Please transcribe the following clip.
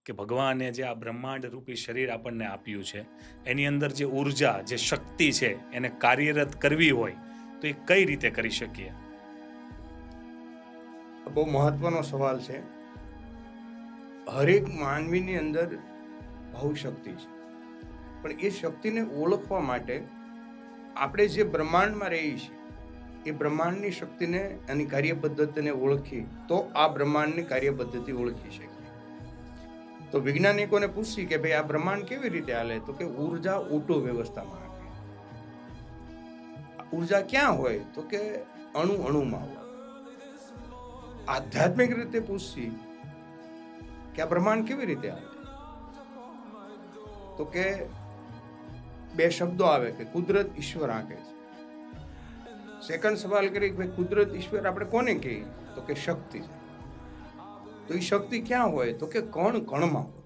કે ભગવાને જે આ બ્રહ્માંડ રૂપી શરીર આપણને આપ્યું છે એની અંદર જે ઊર્જા જે શક્તિ છે એને કાર્યરત કરવી હોય તો એ કઈ રીતે કરી શકીએ? બહુ મહત્વનો સવાલ છે. હરેક માનવીની અંદર બહુ શક્તિ છે, પણ એ શક્તિને ઓળખવા માટે આપણે જે બ્રહ્માંડમાં રહીએ છીએ એ બ્રહ્માંડની શક્તિને એની કાર્ય પદ્ધતિને ઓળખી તો આ બ્રહ્માંડની કાર્ય પદ્ધતિ ઓળખી શકીએ. તો વૈજ્ઞાનિકોને પૂછી કે ભાઈ આ બ્રહ્માંડ કેવી રીતે હાલે, તો કે ઉર્જા ઓટો વ્યવસ્થામાં હાલે. ઉર્જા ક્યાં હોય, તો કે અણુ અણુમાં હોય. આધ્યાત્મિક રીતે પૂછી કે આ બ્રહ્માંડ કેવી રીતે હાલે, તો કે બે શબ્દો આવે કે કુદરત ઈશ્વર આંકે છે. સેકન્ડ સવાલ કરી કે ભાઈ કુદરત ઈશ્વર આપણે કોને કહીએ, તો કે શક્તિ છે. તો એ શક્તિ ક્યાં હોય, તો કે કણ કણમાં હોય.